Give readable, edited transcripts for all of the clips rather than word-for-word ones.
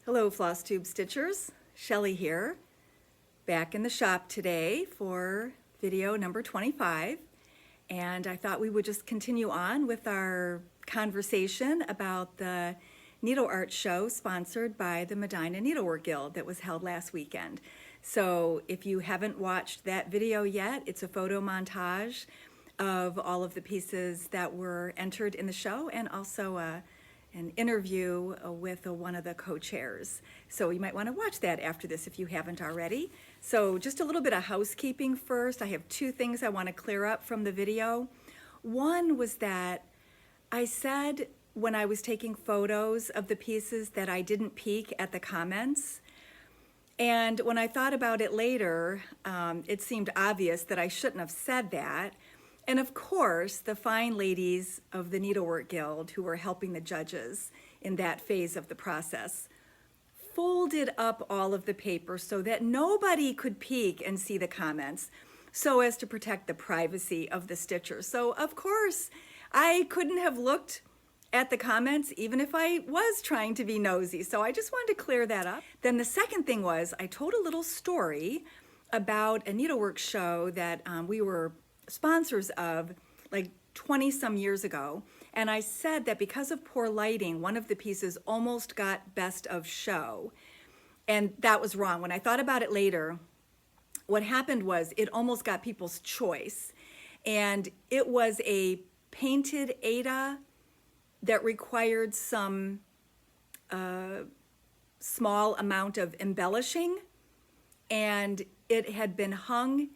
Hello FlossTube Stitchers, Shelly here, back in the shop today for video number 25, and I thought we would just continue on with our conversation about the needle art show sponsored by the Medina Needlework Guild that was held last weekend. So if you haven't watched that video yet, it's a photo montage of all of the pieces that were entered in the show and also an interview with one of the co-chairs. So you might want to watch that after this if you haven't already. So just a little bit of housekeeping first. I have two things I want to clear up from the video. One was that I said when I was taking photos of the pieces that I didn't peek at the comments. And when I thought about it later, it seemed obvious that I shouldn't have said that. And of course, the fine ladies of the Needlework Guild who were helping the judges in that phase of the process folded up all of the paper so that nobody could peek and see the comments, so as to protect the privacy of the stitchers. So of course, I couldn't have looked at the comments even if I was trying to be nosy. So I just wanted to clear that up. Then the second thing was I told a little story about a needlework show that we were sponsors of like 20 some years ago, and I said that because of poor lighting, one of the pieces almost got best of show, and that was wrong. When I thought about it later, what happened was it almost got people's choice, and it was a painted Ada that required some small amount of embellishing, and it had been hung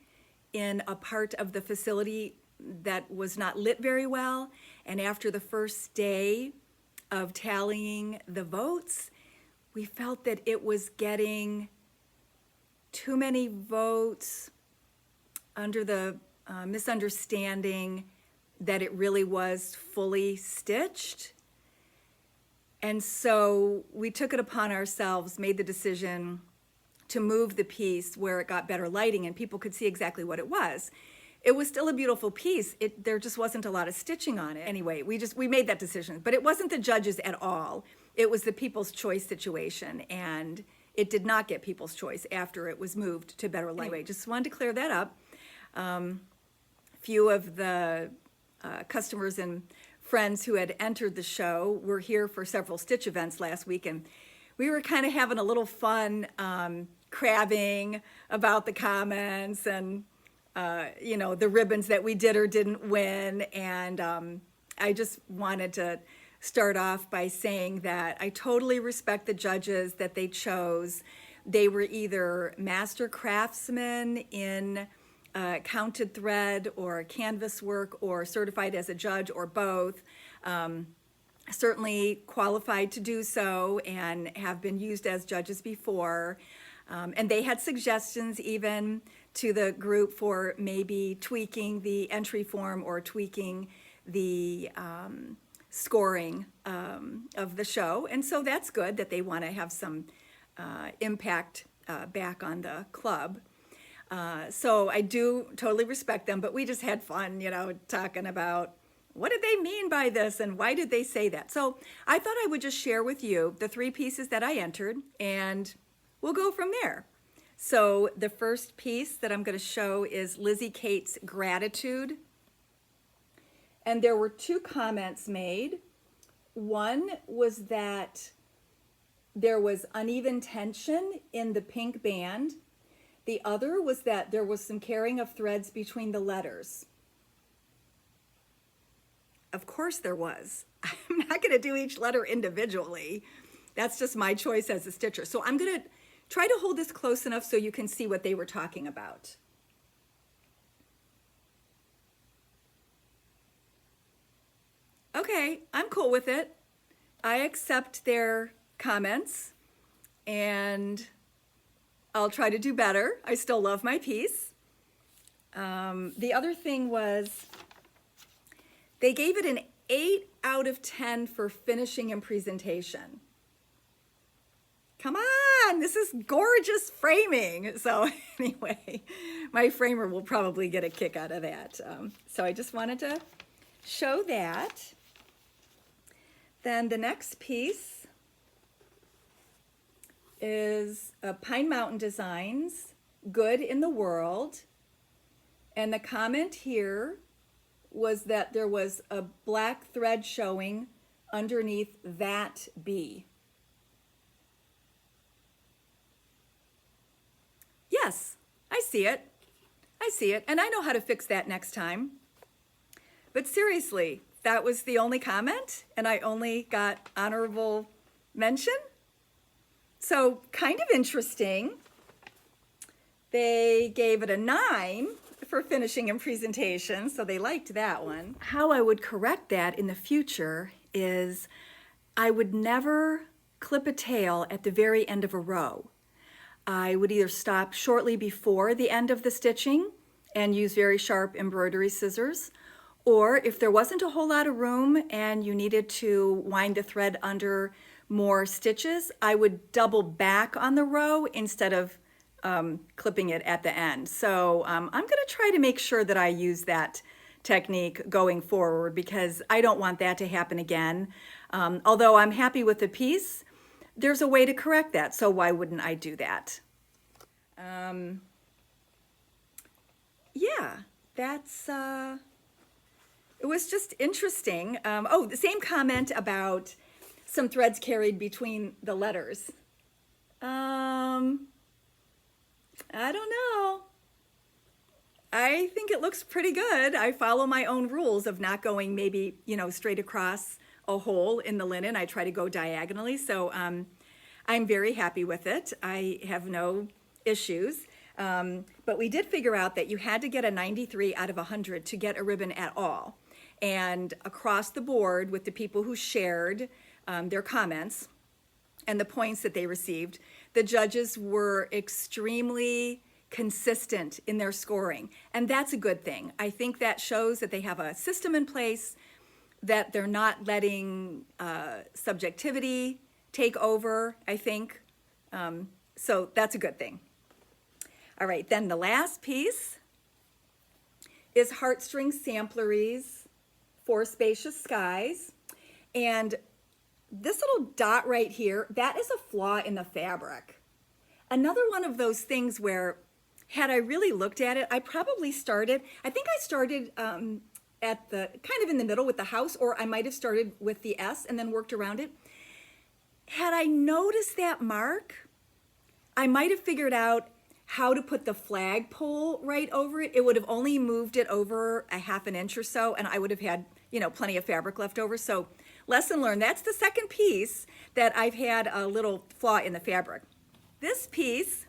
in a part of the facility that was not lit very well. And after the first day of tallying the votes, we felt that it was getting too many votes under the misunderstanding that it really was fully stitched. And so we took it upon ourselves, made the decision to move the piece where it got better lighting and people could see exactly what it was. It was still a beautiful piece. There just wasn't a lot of stitching on it. Anyway, we made that decision, but it wasn't the judges at all. It was the people's choice situation, and it did not get people's choice after it was moved to better lighting. Anyway, just wanted to clear that up. Few of the customers and friends who had entered the show were here for several stitch events last week, and we were kind of having a little fun crabbing about the comments and you know, the ribbons that we did or didn't win. And I just wanted to start off by saying that I totally respect the judges that they chose. They were either master craftsmen in counted thread or canvas work, or certified as a judge, or both. Certainly qualified to do so and have been used as judges before. And they had suggestions even to the group for maybe tweaking the entry form or tweaking the scoring of the show. And so that's good that they want to have some impact back on the club. So I do totally respect them, but we just had fun, you know, talking about what did they mean by this and why did they say that? So I thought I would just share with you the three pieces that I entered, and we'll go from there. So the first piece that I'm going to show is Lizzie Kate's Gratitude. And there were two comments made. One was that there was uneven tension in the pink band. The other was that there was some carrying of threads between the letters. Of course there was. I'm not going to do each letter individually. That's just my choice as a stitcher. So I'm going to try to hold this close enough so you can see what they were talking about. Okay, I'm cool with it. I accept their comments, and I'll try to do better. I still love my piece. The other thing was they gave it an 8 out of 10 for finishing and presentation. Come on, this is gorgeous framing. So anyway, my framer will probably get a kick out of that. So I just wanted to show that. Then the next piece is Pine Mountain Designs, Good in the World. And the comment here was that there was a black thread showing underneath that bee. Yes, I see it. I see it. And I know how to fix that next time. But seriously, that was the only comment, and I only got honorable mention. So kind of interesting. They gave it a 9 for finishing and presentation, so they liked that one. How I would correct that in the future is I would never clip a tail at the very end of a row. I would either stop shortly before the end of the stitching and use very sharp embroidery scissors, or if there wasn't a whole lot of room and you needed to wind the thread under more stitches, I would double back on the row instead of clipping it at the end. So I'm going to try to make sure that I use that technique going forward because I don't want that to happen again. Although I'm happy with the piece, there's a way to correct that, so why wouldn't I do that? Yeah, that's, it was just interesting. Oh, the same comment about some threads carried between the letters. I don't know. I think it looks pretty good. I follow my own rules of not going maybe, straight across a hole in the linen. I try to go diagonally. So I'm very happy with it. I have no issues. But we did figure out that you had to get a 93 out of 100 to get a ribbon at all. And across the board with the people who shared their comments and the points that they received, the judges were extremely consistent in their scoring. And that's a good thing. I think that shows that they have a system in place, that they're not letting subjectivity take over, I think. So that's a good thing. All right, then the last piece is Heartstring Sampleries for Spacious Skies. And this little dot right here, that is a flaw in the fabric. Another one of those things where, had I really looked at it, I probably started, I think I started at the, kind of in the middle with the house, or I might have started with the S and then worked around it. Had I noticed that mark, I might have figured out how to put the flagpole right over it. It would have only moved it over a half an inch or so, and I would have had, plenty of fabric left over. So lesson learned. That's the second piece that I've had a little flaw in the fabric. This piece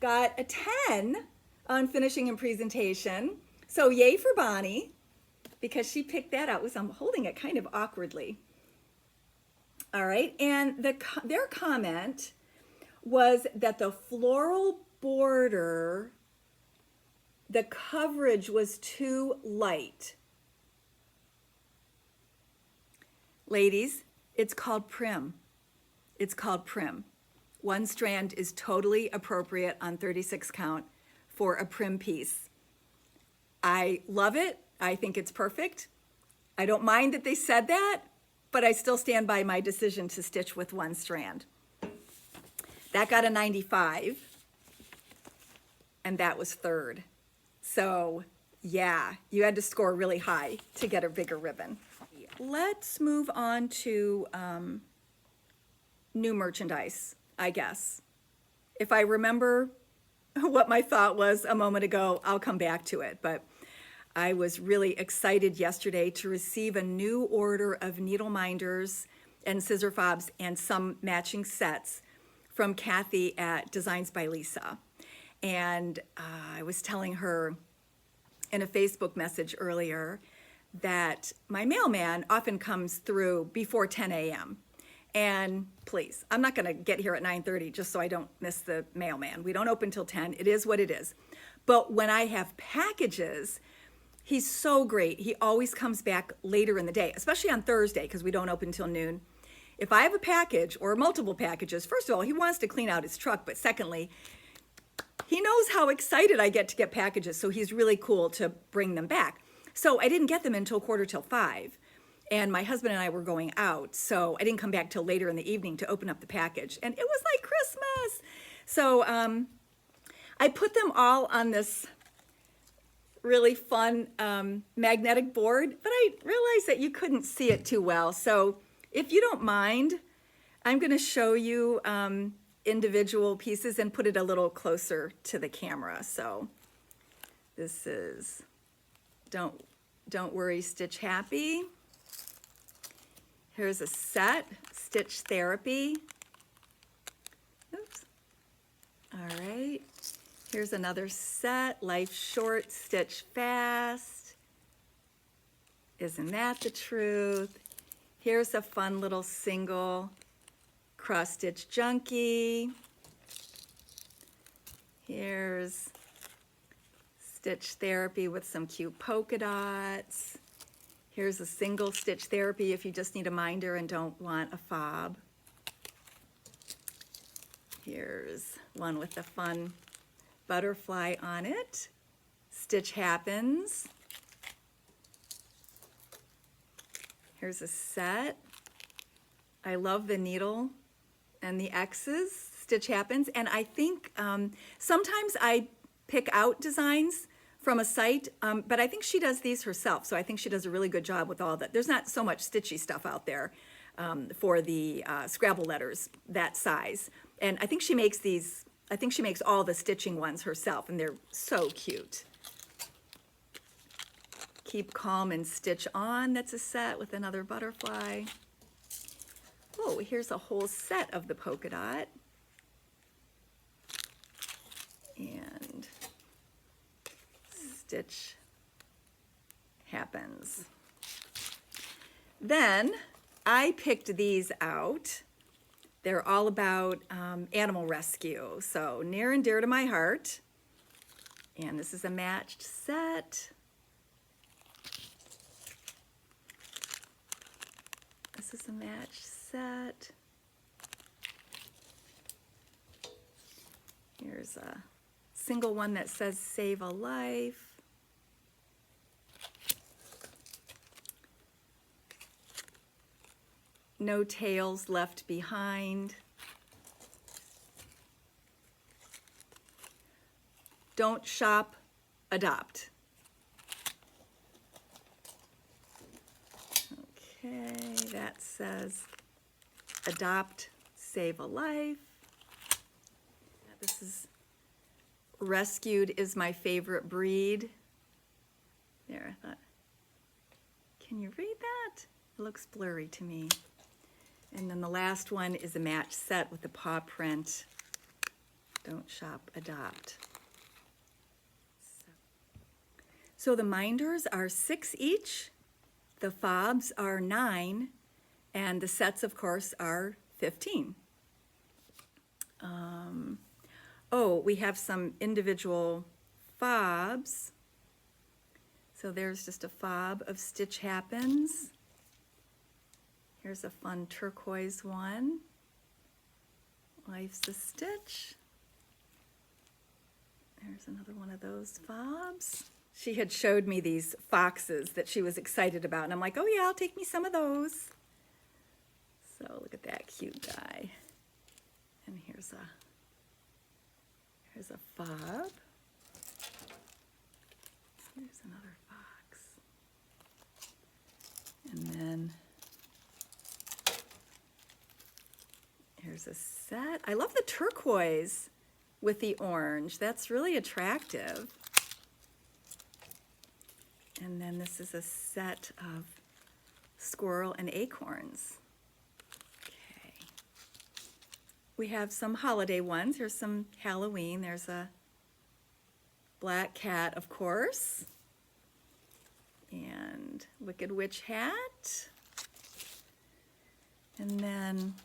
got a 10 on finishing and presentation. So yay for Bonnie, because she picked that out. I'm holding it kind of awkwardly. All right, and their comment was that the floral border, the coverage was too light. Ladies, it's called prim. It's called prim. One strand is totally appropriate on 36 count for a prim piece. I love it. I think it's perfect. I don't mind that they said that, but I still stand by my decision to stitch with one strand. That got a 95, and that was third. So yeah, you had to score really high to get a bigger ribbon. Let's move on to new merchandise, I guess. If I remember what my thought was a moment ago, I'll come back to it. But I was really excited yesterday to receive a new order of needle minders and scissor fobs and some matching sets from Kathy at Designs by Lisa. And I was telling her in a Facebook message earlier that my mailman often comes through before 10 a.m. And please, I'm not gonna get here at 9:30 just so I don't miss the mailman. We don't open till 10, it is what it is. But when I have packages, he's so great. He always comes back later in the day, especially on Thursday, because we don't open till noon. If I have a package or multiple packages, first of all, he wants to clean out his truck, but secondly, he knows how excited I get to get packages, so he's really cool to bring them back. So I didn't get them until 4:45. and my husband and I were going out, so I didn't come back till later in the evening to open up the package, and it was like Christmas. So I put them all on this really fun magnetic board, but I realized that you couldn't see it too well. So if you don't mind, I'm going to show you individual pieces and put it a little closer to the camera. So this is Don't Worry, Stitch Happy. Here's a set, Stitch Therapy. Oops. All right. Here's another set, Life Short, Stitch Fast. Isn't that the truth? Here's a fun little single, Cross Stitch Junkie. Here's Stitch Therapy with some cute polka dots. Here's a single Stitch Therapy if you just need a minder and don't want a fob. Here's one with the fun butterfly on it. Stitch Happens. Here's a set. I love the needle and the X's. Stitch Happens. And I think sometimes I pick out designs from a site, but I think she does these herself. So I think she does a really good job with all that. There's not so much stitchy stuff out there for the Scrabble letters that size. And I think she makes these, I think she makes all the stitching ones herself, and they're so cute. Keep Calm and Stitch On, that's a set with another butterfly. Oh, here's a whole set of the polka dot. And Stitch Happens. Then I picked these out. They're all about animal rescue, so near and dear to my heart. And this is a matched set. This is a matched set. Here's a single one that says Save a Life. No Tails Left Behind. Don't Shop, Adopt. Okay, that says Adopt, Save a Life. This is Rescued is My Favorite Breed. There, I thought, can you read that? It looks blurry to me. And then the last one is a match set with the paw print. Don't Shop, Adopt. So the minders are 6 each, the fobs are 9, and the sets, of course, are 15. Oh, we have some individual fobs. So there's just a fob of Stitch Happens. Here's a fun turquoise one. Life's a Stitch. There's another one of those fobs. She had showed me these foxes that she was excited about, and I'm like, oh yeah, I'll take me some of those. So look at that cute guy. And here's a fob. Here's another fox. And then here's a set. I love the turquoise with the orange. That's really attractive. And then this is a set of squirrel and acorns. Okay. We have some holiday ones. Here's some Halloween. There's a black cat, of course. And Wicked Witch hat. And then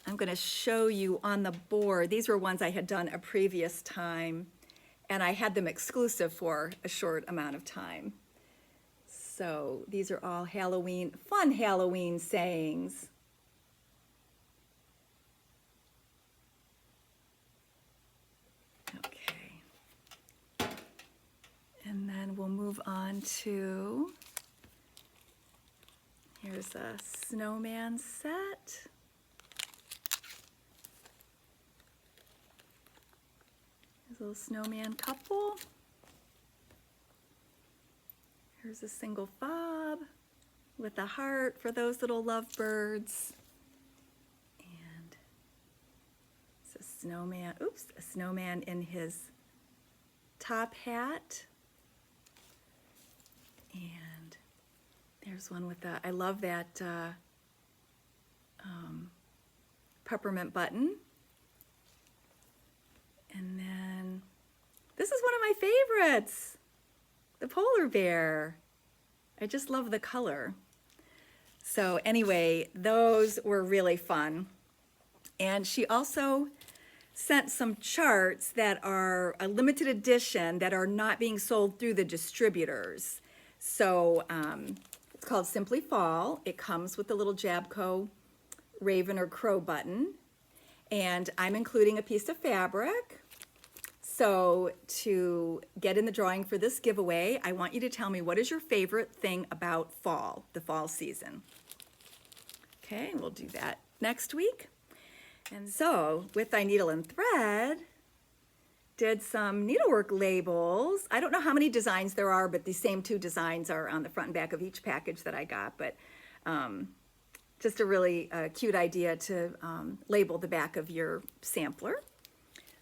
I'm going to show you on the board. These were ones I had done a previous time, and I had them exclusive for a short amount of time. So these are all Halloween, fun Halloween sayings. Okay. And then we'll move on to Here's a snowman set. There's a little snowman couple. Here's a single fob with a heart for those little lovebirds. And it's a snowman, oops, a snowman in his top hat. And there's one with the, I love that peppermint button. And then this is one of my favorites, the polar bear. I just love the color. So anyway, those were really fun. And she also sent some charts that are a limited edition that are not being sold through the distributors. So it's called Simply Fall. It comes with the little Jabco raven or crow button. And I'm including a piece of fabric. So to get in the drawing for this giveaway, I want you to tell me what is your favorite thing about fall, the fall season. Okay, we'll do that next week. And so with thy needle and thread, did some needlework labels. I don't know how many designs there are, but these same two designs are on the front and back of each package that I got. But just a really cute idea to label the back of your sampler.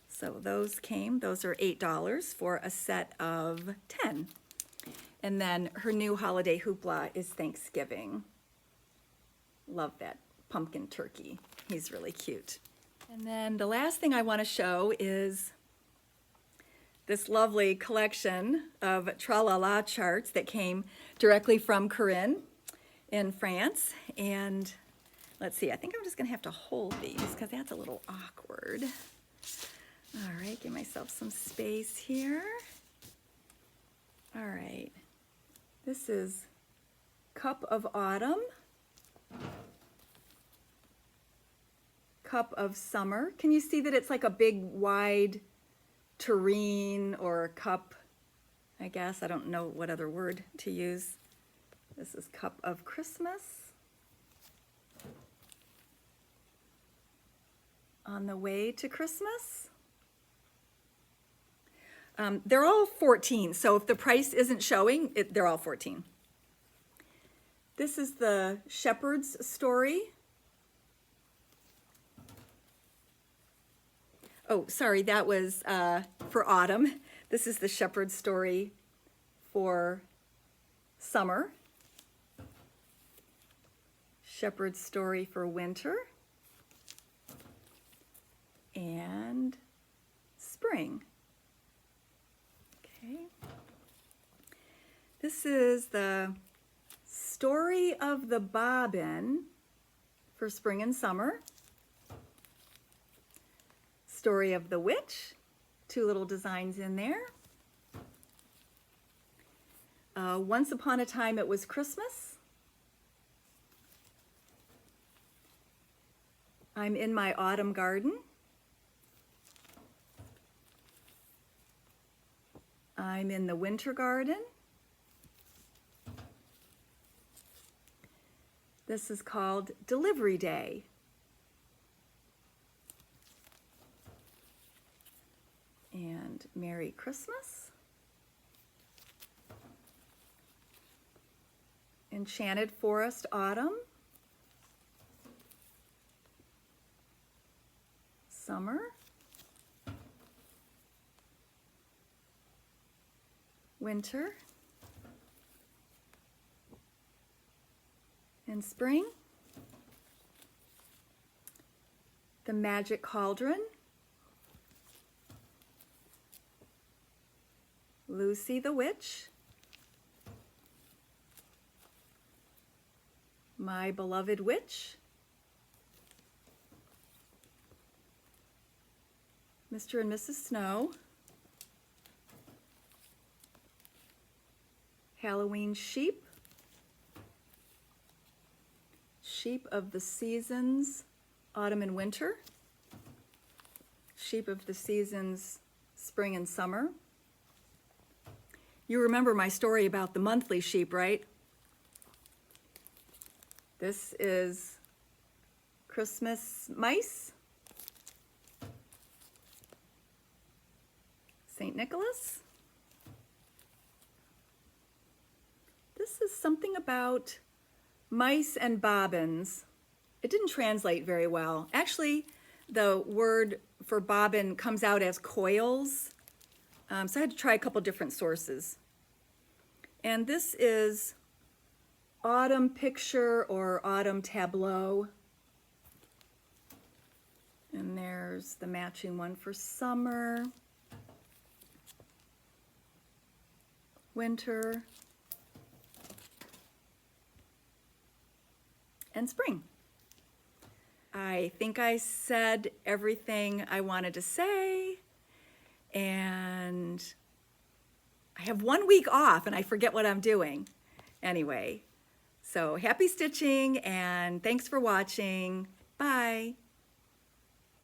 So those are $8 for a set of 10. And then her new holiday hoopla is Thanksgiving. Love that pumpkin turkey. He's really cute. And then the last thing I want to show is this lovely collection of Tralala charts that came directly from Corinne in France. And let's see, I think I'm just going to have to hold these because that's a little awkward. All right, give myself some space here. All right, this is Cup of Autumn, Cup of Summer. Can you see that it's like a big wide tureen or cup, I guess? I don't know what other word to use. This is Cup of Christmas. On the way to Christmas. They're all 14, so if the price isn't showing, they're all 14. This is the Shepherd's Story. Oh, sorry, that was for autumn. This is the Shepherd's Story for summer. Shepherd's Story for winter. And spring. Okay. This is the Story of the Bobbin for spring and summer. Story of the Witch, two little designs in there. Once Upon a Time It Was Christmas. I'm in My Autumn Garden. I'm in the Winter Garden. This is called Delivery Day. And Merry Christmas. Enchanted Forest Autumn. Summer. Winter. And spring. The Magic Cauldron. Lucy the Witch. My Beloved Witch. Mr. and Mrs. Snow. Halloween Sheep. Sheep of the Seasons, Autumn and Winter. Sheep of the Seasons, Spring and Summer. You remember my story about the monthly sheep, right? This is Christmas mice. St. Nicholas. This is something about mice and bobbins. It didn't translate very well. Actually, the word for bobbin comes out as coils. So I had to try a couple different sources. And this is autumn picture or autumn tableau. And there's the matching one for summer, winter, and spring. I think I said everything I wanted to say, and I have 1 week off and I forget what I'm doing. Anyway, so happy stitching and thanks for watching. Bye.